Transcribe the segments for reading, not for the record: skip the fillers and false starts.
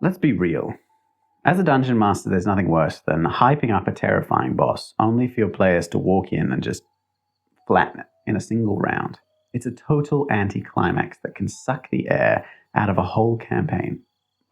Let's be real. As a dungeon master, there's nothing worse than hyping up a terrifying boss, only for your players to walk in and just flatten it in a single round. It's a total anticlimax that can suck the air out of a whole campaign.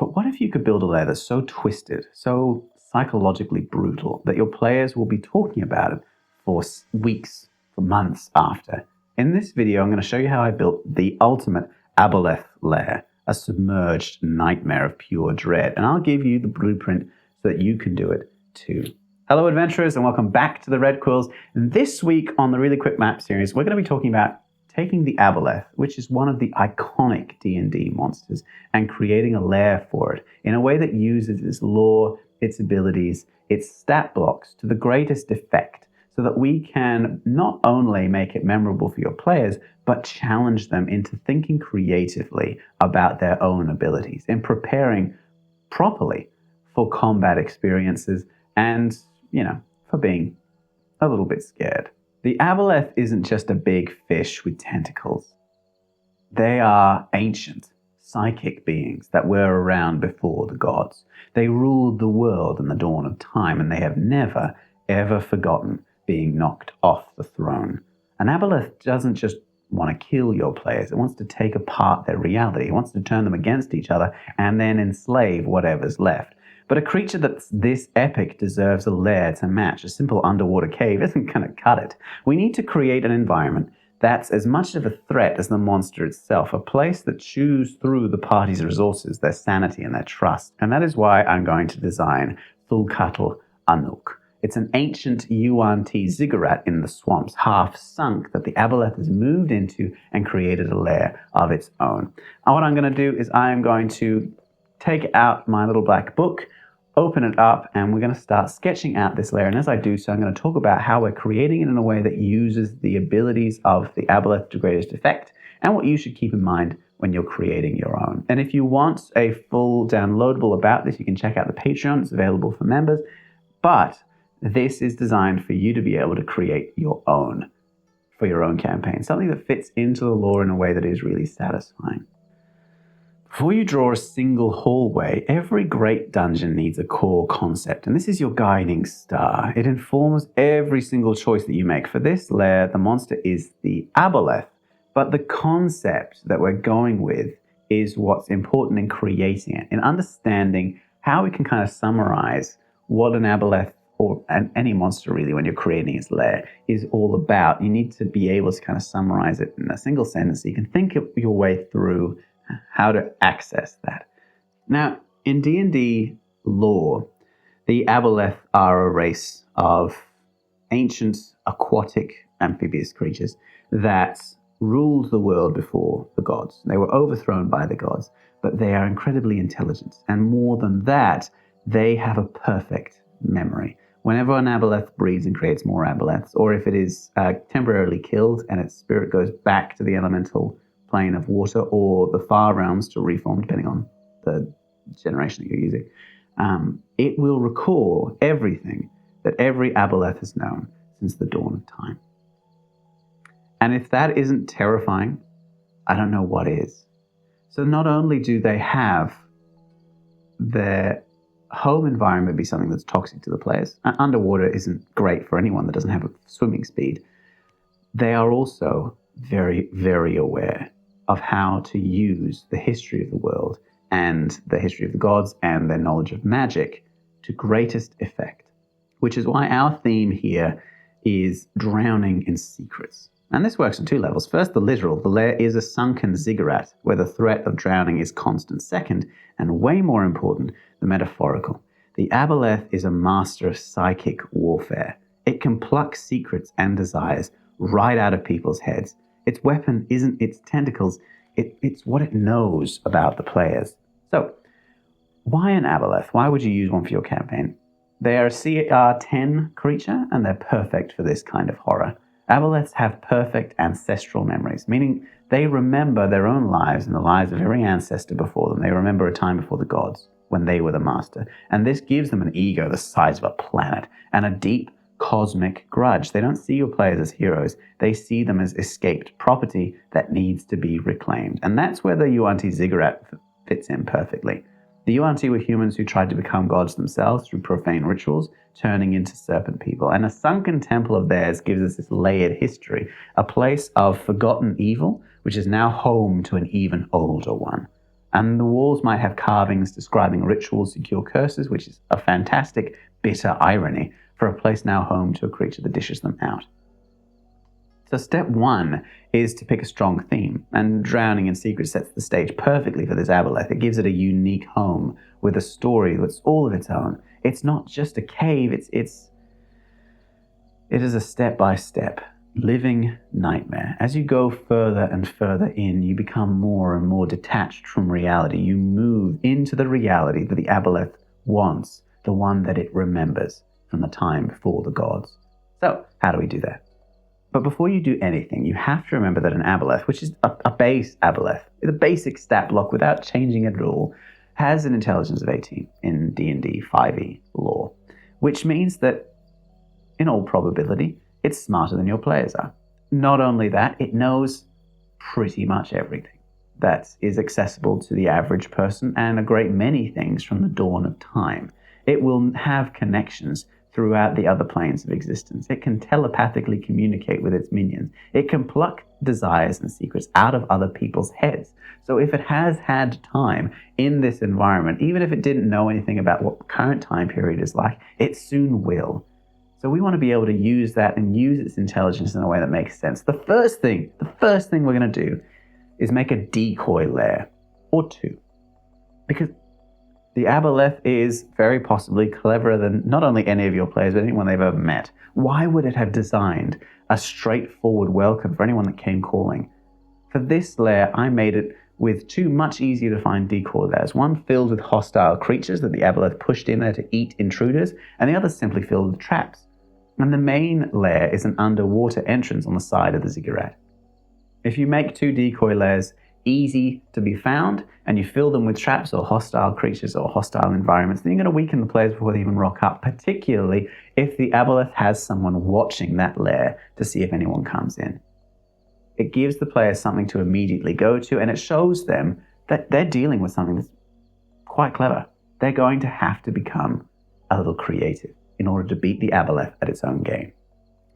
But what if you could build a lair that's so twisted, so psychologically brutal, that your players will be talking about it for weeks, for months after? In this video, I'm going to show you how I built the ultimate Aboleth Lair, a submerged nightmare of pure dread, and I'll give you the blueprint so that you can do it too. Hello adventurers, and welcome back to the Red Quills. This week on the Really Quick Map series, we're going to be talking about taking the Aboleth, which is one of the iconic D&D monsters, and creating a lair for it in a way that uses its lore, its abilities, its stat blocks to the greatest effect, so that we can not only make it memorable for your players, but challenge them into thinking creatively about their own abilities and preparing properly for combat experiences and, for being a little bit scared. The Aboleth isn't just a big fish with tentacles. They are ancient, psychic beings that were around before the gods. They ruled the world in the dawn of time, and they have never, ever forgotten being knocked off the throne. An Aboleth doesn't just want to kill your players. It wants to take apart their reality. It wants to turn them against each other and then enslave whatever's left. But a creature that's this epic deserves a lair to match. A simple underwater cave isn't going to cut it. We need to create an environment that's as much of a threat as the monster itself, a place that chews through the party's resources, their sanity and their trust. And that is why I'm going to design Thulkatl Anuk. It's an ancient UNT ziggurat in the swamps, half sunk, that the Aboleth has moved into and created a lair of its own. And what I'm going to do is I am going to take out my little black book, open it up, and we're going to start sketching out this lair. And as I do so, I'm going to talk about how we're creating it in a way that uses the abilities of the Aboleth to greatest effect, and what you should keep in mind when you're creating your own. And if you want a full downloadable about this, you can check out the Patreon. It's available for members. But this is designed for you to be able to create your own, for your own campaign, something that fits into the lore in a way that is really satisfying. Before you draw a single hallway, every great dungeon needs a core concept, and this is your guiding star. It informs every single choice that you make. For this lair, the monster is the Aboleth, but the concept that we're going with is what's important in creating it, in understanding how we can kind of summarize what an Aboleth, or any monster really, when you're creating its lair, is all about. You need to be able to kind of summarize it in a single sentence so you can think of your way through how to access that. Now, in D&D lore, the Aboleth are a race of ancient aquatic amphibious creatures that ruled the world before the gods. They were overthrown by the gods, but they are incredibly intelligent. And more than that, they have a perfect memory. Whenever an Aboleth breeds and creates more Aboleths, or if it is temporarily killed and its spirit goes back to the elemental plane of water or the far realms to reform, depending on the generation that you're using, it will recall everything that every Aboleth has known since the dawn of time. And if that isn't terrifying, I don't know what is. So not only do they have their home environment be something that's toxic to the players, and underwater isn't great for anyone that doesn't have a swimming speed, they are also very, very aware of how to use the history of the world and the history of the gods and their knowledge of magic to greatest effect, which is why our theme here is drowning in secrets. And this works on two levels. First, the literal. The lair is a sunken ziggurat where the threat of drowning is constant. Second, and way more important, the metaphorical. The Aboleth is a master of psychic warfare. It can pluck secrets and desires right out of people's heads. Its weapon isn't its tentacles, it's what it knows about the players. So, why an Aboleth? Why would you use one for your campaign? They are a CR10 creature, and they're perfect for this kind of horror. Aboleths have perfect ancestral memories, meaning they remember their own lives and the lives of every ancestor before them. They remember a time before the gods, when they were the master. And this gives them an ego the size of a planet and a deep cosmic grudge. They don't see your players as heroes. They see them as escaped property that needs to be reclaimed. And that's where the UNT ziggurat fits in perfectly. The Yuan-Ti were humans who tried to become gods themselves through profane rituals, turning into serpent people. And a sunken temple of theirs gives us this layered history, a place of forgotten evil, which is now home to an even older one. And the walls might have carvings describing rituals to cure curses, which is a fantastic, bitter irony for a place now home to a creature that dishes them out. So step one is to pick a strong theme, and Drowning in Secret sets the stage perfectly for this aboleth. It gives it a unique home with a story that's all of its own. It's not just a cave, it is a step-by-step living nightmare. As you go further and further in, you become more and more detached from reality. You move into the reality that the aboleth wants, the one that it remembers from the time before the gods. So, how do we do that? But before you do anything, you have to remember that an aboleth, which is a base aboleth, the basic stat block without changing it at all, has an intelligence of 18 in D&D 5e lore, which means that, in all probability, it's smarter than your players are. Not only that, it knows pretty much everything that is accessible to the average person, and a great many things from the dawn of time. It will have connections throughout the other planes of existence. It can telepathically communicate with its minions. It can pluck desires and secrets out of other people's heads. So if it has had time in this environment, even if it didn't know anything about what the current time period is like, it soon will. So we want to be able to use that and use its intelligence in a way that makes sense. The first thing we're going to do is make a decoy lair, or two. Because the aboleth is very possibly cleverer than not only any of your players, but anyone they've ever met. Why would it have designed a straightforward welcome for anyone that came calling? For this lair, I made it with two much easier to find decoy lairs, one filled with hostile creatures that the aboleth pushed in there to eat intruders, and the other simply filled with traps. And the main lair is an underwater entrance on the side of the ziggurat. If you make two decoy lairs easy to be found, and you fill them with traps or hostile creatures or hostile environments, then you're going to weaken the players before they even rock up, particularly if the aboleth has someone watching that lair to see if anyone comes in. It gives the players something to immediately go to, and it shows them that they're dealing with something that's quite clever. They're going to have to become a little creative in order to beat the aboleth at its own game.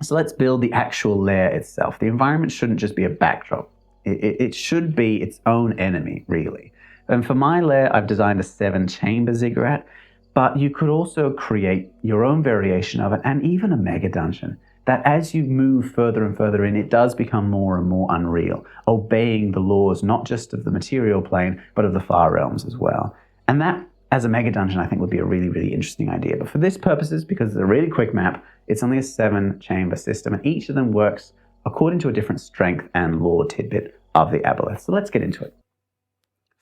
So let's build the actual lair itself. The environment shouldn't just be a backdrop. It should be its own enemy, really. And for my lair, I've designed a 7-chamber ziggurat, but you could also create your own variation of it, and even a mega dungeon, that as you move further and further in, it does become more and more unreal, obeying the laws not just of the material plane, but of the far realms as well. And that, as a mega dungeon, I think would be a really, really interesting idea. But for this purposes, because it's a really quick map, it's only a 7-chamber system, and each of them works according to a different strength and lore tidbit of the aboleth. So let's get into it.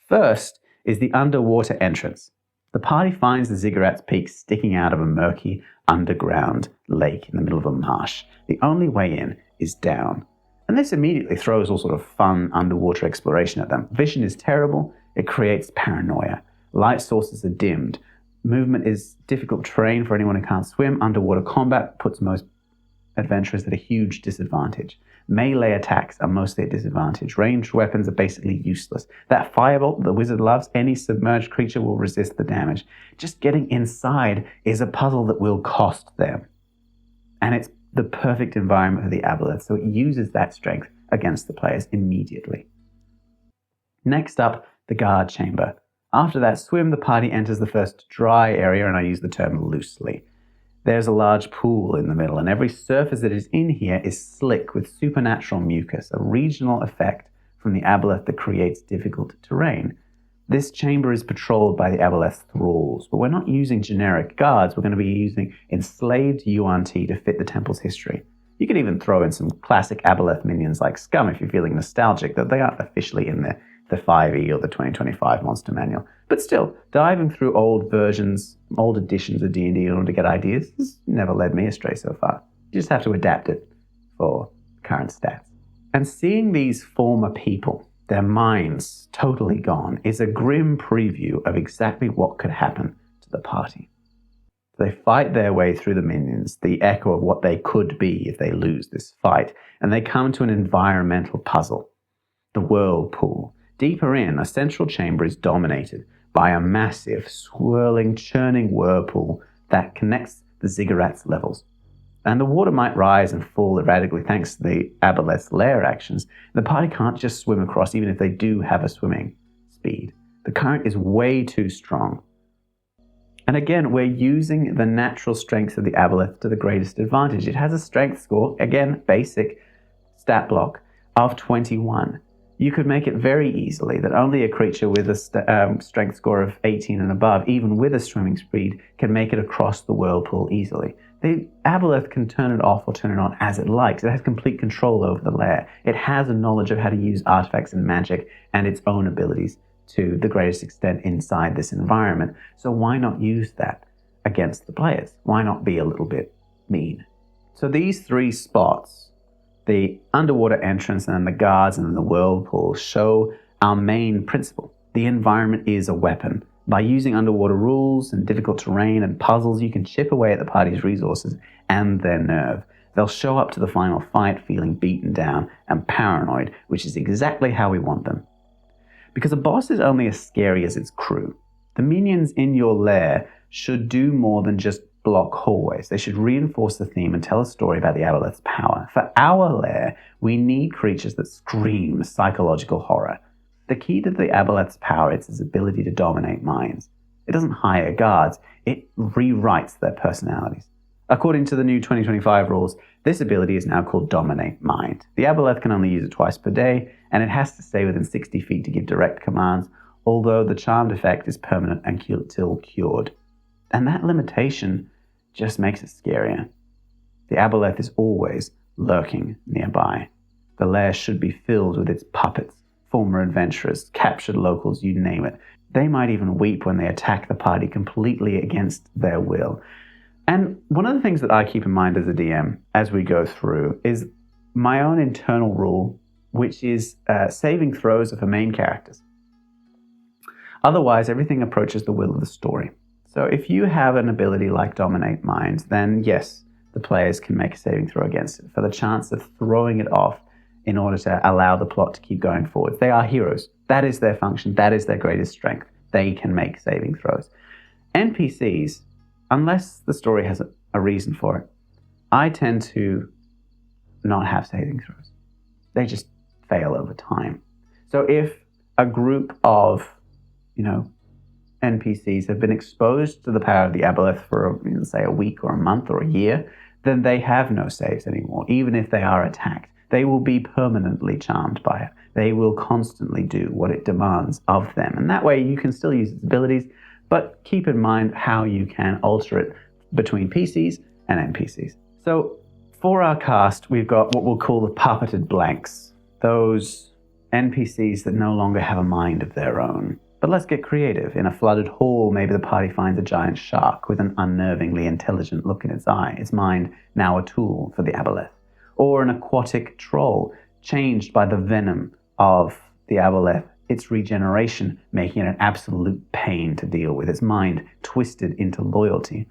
First is the underwater entrance. The party finds the ziggurat's peak sticking out of a murky underground lake in the middle of a marsh. The only way in is down. And this immediately throws all sort of fun underwater exploration at them. Vision is terrible. It creates paranoia. Light sources are dimmed. Movement is difficult terrain for anyone who can't swim. Underwater combat puts most adventurers at a huge disadvantage. Melee attacks are mostly at disadvantage. Ranged weapons are basically useless. That firebolt the wizard loves, any submerged creature will resist the damage. Just getting inside is a puzzle that will cost them. And it's the perfect environment for the aboleth, so it uses that strength against the players immediately. Next up, the guard chamber. After that swim, the party enters the first dry area, and I use the term loosely. There's a large pool in the middle, and every surface that is in here is slick with supernatural mucus, a regional effect from the aboleth that creates difficult terrain. This chamber is patrolled by the aboleth's thralls, but we're not using generic guards. We're going to be using enslaved Yuan-Ti to fit the temple's history. You could even throw in some classic aboleth minions like Scum if you're feeling nostalgic, though they aren't officially in the 5e or the 2025 Monster Manual. But still, diving through old versions, old editions of D&D in order to get ideas has never led me astray so far. You just have to adapt it for current stats. And seeing these former people, their minds totally gone, is a grim preview of exactly what could happen to the party. They fight their way through the minions, the echo of what they could be if they lose this fight, and they come to an environmental puzzle, the Whirlpool. Deeper in, a central chamber is dominated by a massive, swirling, churning whirlpool that connects the ziggurat's levels. And the water might rise and fall erratically thanks to the Aboleth Lair actions. The party can't just swim across even if they do have a swimming speed. The current is way too strong. And again, we're using the natural strength of the Aboleth to the greatest advantage. It has a strength score, again, basic stat block, of 21. You could make it very easily that only a creature with a strength score of 18 and above, even with a swimming speed, can make it across the whirlpool easily. The Aboleth can turn it off or turn it on as it likes. It has complete control over the lair. It has a knowledge of how to use artifacts and magic and its own abilities to the greatest extent inside this environment. So why not use that against the players? Why not be a little bit mean? So these three spots, the underwater entrance and then the guards and then the whirlpool, show our main principle. The environment is a weapon. By using underwater rules and difficult terrain and puzzles, you can chip away at the party's resources and their nerve. They'll show up to the final fight feeling beaten down and paranoid, which is exactly how we want them. Because a boss is only as scary as its crew. The minions in your lair should do more than just block hallways. They should reinforce the theme and tell a story about the Aboleth's power. For our lair, we need creatures that scream psychological horror. The key to the Aboleth's power is its ability to dominate minds. It doesn't hire guards, it rewrites their personalities. According to the new 2025 rules, this ability is now called Dominate Mind. The Aboleth can only use it twice per day, and it has to stay within 60 feet to give direct commands, although the charmed effect is permanent until cured. And that limitation just makes it scarier. The Aboleth is always lurking nearby. The lair should be filled with its puppets, former adventurers, captured locals, you name it. They might even weep when they attack the party completely against their will. And one of the things that I keep in mind as a DM as we go through is my own internal rule, which is saving throws are for main characters. Otherwise, everything approaches the will of the story. So if you have an ability like Dominate Minds, then yes, the players can make a saving throw against it for the chance of throwing it off in order to allow the plot to keep going forward. They are heroes. That is their function. That is their greatest strength. They can make saving throws. NPCs, unless the story has a reason for it, I tend to not have saving throws. They just fail over time. So if a group of, NPCs have been exposed to the power of the Aboleth for, say, a week or a month or a year, then they have no saves anymore, even if they are attacked. They will be permanently charmed by it. They will constantly do what it demands of them. And that way you can still use its abilities, but keep in mind how you can alter it between PCs and NPCs. So for our cast, we've got what we'll call the puppeted blanks. Those NPCs that no longer have a mind of their own. But let's get creative. In a flooded hall, maybe the party finds a giant shark with an unnervingly intelligent look in its eye, its mind now a tool for the Aboleth. Or an aquatic troll, changed by the venom of the Aboleth, its regeneration making it an absolute pain to deal with, its mind twisted into loyalty.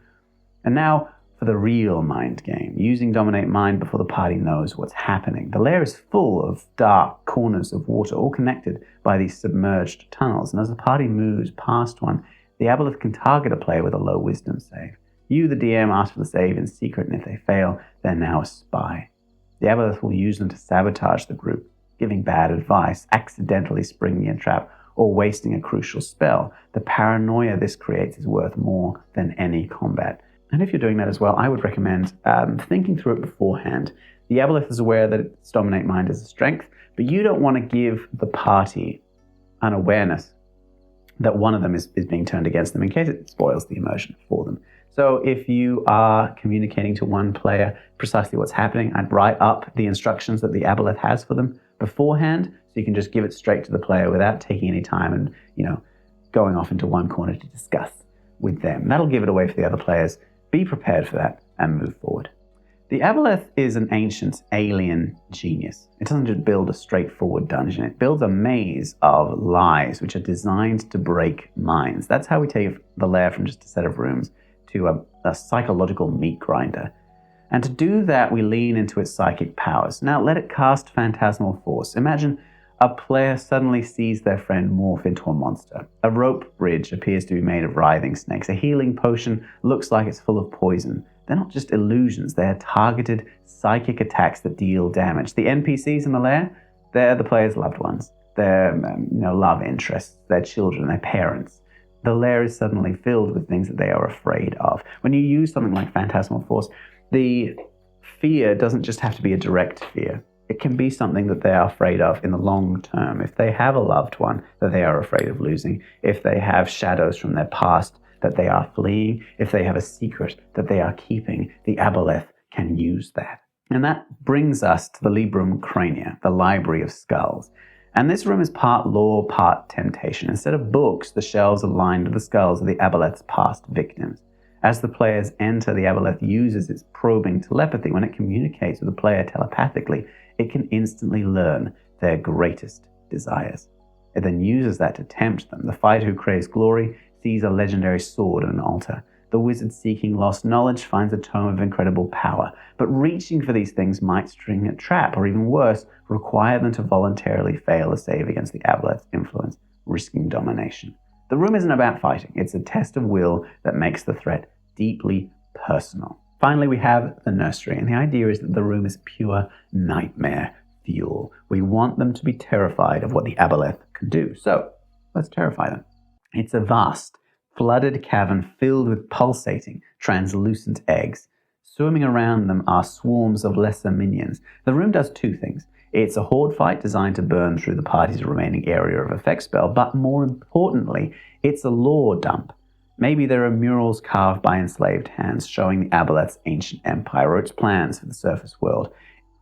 And now for the real mind game, using Dominate Mind before the party knows what's happening. The lair is full of dark corners of water, all connected by these submerged tunnels, and as the party moves past one, the Aboleth can target a player with a low wisdom save. You, the DM, ask for the save in secret, and if they fail, they're now a spy. The Aboleth will use them to sabotage the group, giving bad advice, accidentally springing a trap, or wasting a crucial spell. The paranoia this creates is worth more than any combat. And if you're doing that as well, I would recommend thinking through it beforehand. The Aboleth is aware that its Dominate Mind is a strength, but you don't want to give the party an awareness that one of them is being turned against them in case it spoils the immersion for them. So if you are communicating to one player precisely what's happening, I'd write up the instructions that the Aboleth has for them beforehand, so you can just give it straight to the player without taking any time and, going off into one corner to discuss with them. That'll give it away for the other players. Be prepared for that and move forward. The Aboleth is an ancient alien genius. It doesn't just build a straightforward dungeon. It builds a maze of lies which are designed to break minds. That's how we take the lair from just a set of rooms to a psychological meat grinder. And to do that, we lean into its psychic powers. Now, let it cast phantasmal force. Imagine a player suddenly sees their friend morph into a monster. A rope bridge appears to be made of writhing snakes. A healing potion looks like it's full of poison. They're not just illusions, they're targeted psychic attacks that deal damage. The NPCs in the lair, they're the player's loved ones. They're love interests, their children, their parents. The lair is suddenly filled with things that they are afraid of. When you use something like Phantasmal Force, the fear doesn't just have to be a direct fear. It can be something that they are afraid of in the long term. If they have a loved one that they are afraid of losing, if they have shadows from their past that they are fleeing, if they have a secret that they are keeping, the Aboleth can use that. And that brings us to the Librum Crania, the Library of Skulls. And this room is part lore, part temptation. Instead of books, the shelves are lined with the skulls of the Aboleth's past victims. As the players enter, the Aboleth uses its probing telepathy. When it communicates with the player telepathically, it can instantly learn their greatest desires. It then uses that to tempt them. The fighter who craves glory sees a legendary sword on an altar. The wizard seeking lost knowledge finds a tome of incredible power. But reaching for these things might string a trap, or even worse, require them to voluntarily fail a save against the Aboleth's influence, risking domination. The room isn't about fighting. It's a test of will that makes the threat deeply personal. Finally, we have the Nursery, and the idea is that the room is pure nightmare fuel. We want them to be terrified of what the Aboleth can do. So, let's terrify them. It's a vast, flooded cavern filled with pulsating, translucent eggs. Swimming around them are swarms of lesser minions. The room does two things. It's a horde fight designed to burn through the party's remaining area of effect spell, but more importantly, it's a lore dump. Maybe there are murals carved by enslaved hands showing the Aboleth's ancient empire or its plans for the surface world.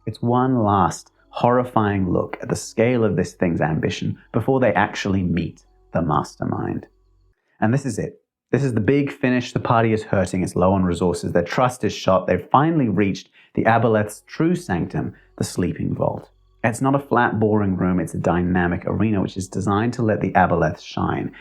It's one last, horrifying look at the scale of this thing's ambition before they actually meet the mastermind. And this is it. This is the big finish. The party is hurting. It's low on resources. Their trust is shot. They've finally reached the Aboleth's true sanctum, the Sleeping Vault. It's not a flat, boring room. It's a dynamic arena which is designed to let the Aboleth shine.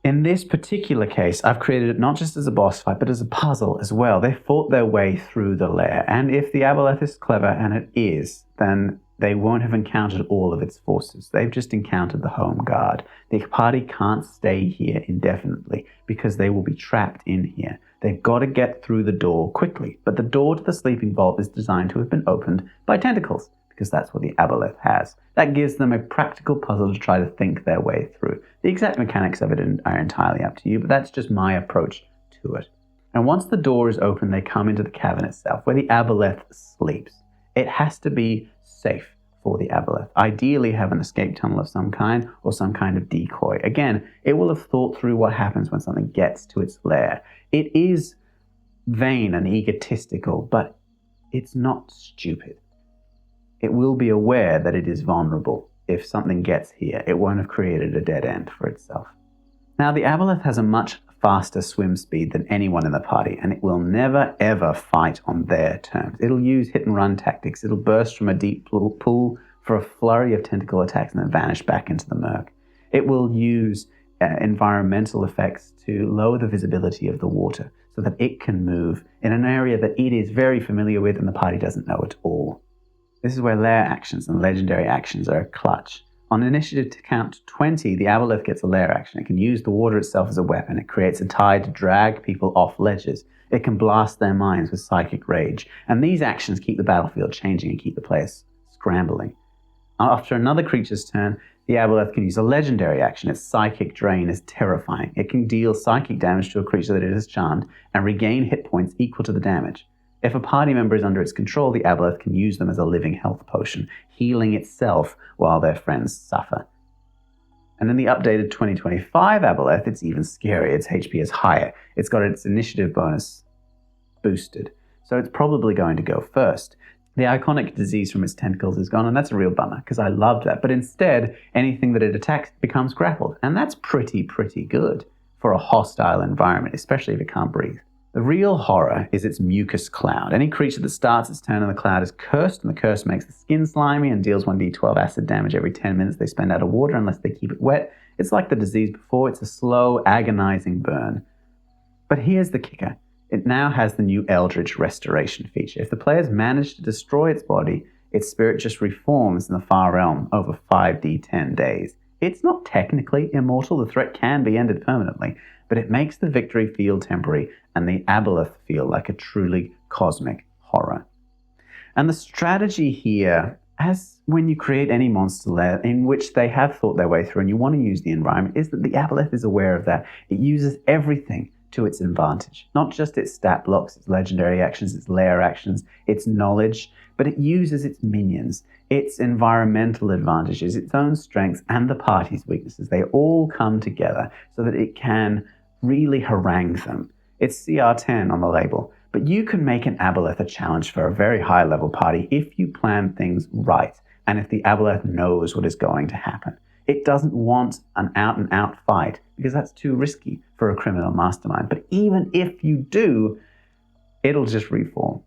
In this particular case, I've created it not just as a boss fight, but as a puzzle as well. They fought their way through the lair. And if the Aboleth is clever, and it is, then they won't have encountered all of its forces. They've just encountered the home guard. The party can't stay here indefinitely because they will be trapped in here. They've got to get through the door quickly. But the door to the Sleeping Vault is designed to have been opened by tentacles, because that's what the Aboleth has. That gives them a practical puzzle to try to think their way through. The exact mechanics of it are entirely up to you, but that's just my approach to it. And once the door is open, they come into the cavern itself, where the Aboleth sleeps. It has to be safe for the Aboleth. Ideally have an escape tunnel of some kind, or some kind of decoy. Again, it will have thought through what happens when something gets to its lair. It is vain and egotistical, but it's not stupid. It will be aware that it is vulnerable. If something gets here, it won't have created a dead end for itself. Now, the Aboleth has a much faster swim speed than anyone in the party, and it will never ever fight on their terms. It'll use hit and run tactics. It'll burst from a deep pool for a flurry of tentacle attacks and then vanish back into the murk. It will use environmental effects to lower the visibility of the water so that it can move in an area that it is very familiar with and the party doesn't know at all. This is where lair actions and legendary actions are a clutch. On initiative to count 20, the Aboleth gets a lair action. It can use the water itself as a weapon. It creates a tide to drag people off ledges. It can blast their minds with psychic rage. And these actions keep the battlefield changing and keep the players scrambling. After another creature's turn, the Aboleth can use a legendary action. Its psychic drain is terrifying. It can deal psychic damage to a creature that it has charmed and regain hit points equal to the damage. If a party member is under its control, the Aboleth can use them as a living health potion, healing itself while their friends suffer. And in the updated 2025 Aboleth, it's even scarier. Its HP is higher. It's got its initiative bonus boosted, so it's probably going to go first. The iconic disease from its tentacles is gone, and that's a real bummer, because I loved that. But instead, anything that it attacks becomes grappled, and that's pretty good for a hostile environment, especially if it can't breathe. The real horror is its mucus cloud. Any creature that starts its turn in the cloud is cursed, and the curse makes the skin slimy and deals 1d12 acid damage every 10 minutes they spend out of water unless they keep it wet. It's like the disease before. It's a slow, agonizing burn. But here's the kicker. It now has the new Eldritch Restoration feature. If the players manage to destroy its body, its spirit just reforms in the far realm over 5d10 days. It's not technically immortal, the threat can be ended permanently, but it makes the victory feel temporary and the Aboleth feel like a truly cosmic horror. And the strategy here, as when you create any monster lair in which they have thought their way through and you want to use the environment, is that the Aboleth is aware of that. It uses everything to its advantage. Not just its stat blocks, its legendary actions, its lair actions, its knowledge, but it uses its minions, its environmental advantages, its own strengths, and the party's weaknesses. They all come together so that it can really harangue them. It's CR10 on the label, but you can make an Aboleth a challenge for a very high level party if you plan things right and if the Aboleth knows what is going to happen. It doesn't want an out-and-out fight because that's too risky for a criminal mastermind. But even if you do, it'll just reform.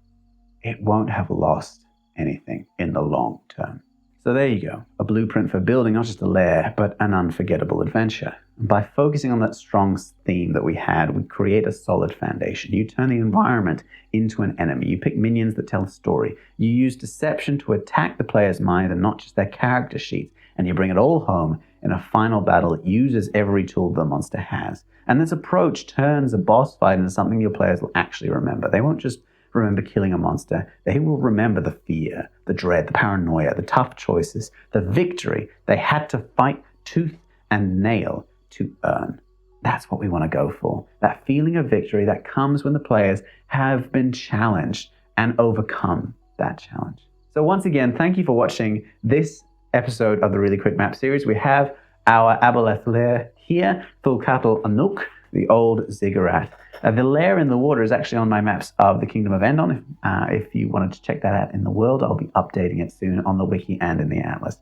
It won't have lost anything in the long term. So there you go, a blueprint for building not just a lair, but an unforgettable adventure. And by focusing on that strong theme that we had, we create a solid foundation. You turn the environment into an enemy. You pick minions that tell a story. You use deception to attack the player's mind and not just their character sheets. And you bring it all home in a final battle that uses every tool the monster has. And this approach turns a boss fight into something your players will actually remember. They won't just remember killing a monster. They will remember the fear, the dread, the paranoia, the tough choices, the victory they had to fight tooth and nail to earn. That's what we want to go for. That feeling of victory that comes when the players have been challenged and overcome that challenge. So once again, thank you for watching this episode of the Really Quick Map series. We have our Aboleth Lair here, Thulkatl Anuk, the old ziggurat. The lair in the water is actually on my maps of the Kingdom of Endon. If you wanted to check that out in the world, I'll be updating it soon on the wiki and in the atlas.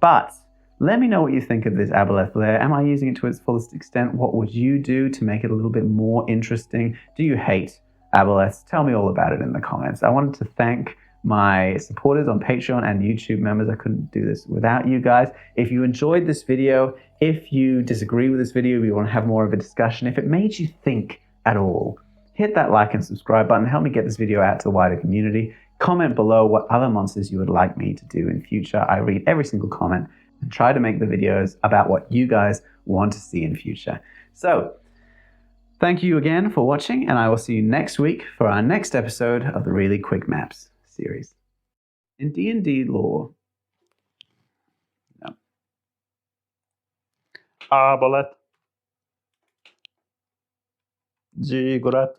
But let me know what you think of this Aboleth Lair. Am I using it to its fullest extent? What would you do to make it a little bit more interesting? Do you hate Aboleths? Tell me all about it in the comments. I wanted to thank my supporters on Patreon and YouTube members. I couldn't do this without you guys. If you enjoyed this video, if you disagree with this video, if you want to have more of a discussion, if it made you think at all, hit that like and subscribe button. Help me get this video out to the wider community. Comment below what other monsters you would like me to do in future. I read every single comment and try to make the videos about what you guys want to see in future. So, thank you again for watching, and I will see you next week for our next episode of the Really Quick Maps series. In D&D lore, no. Aboleth. Ziggurat.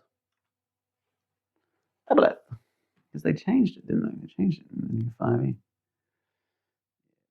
Aboleth. Because they changed it, didn't they? They changed it in the new 5e.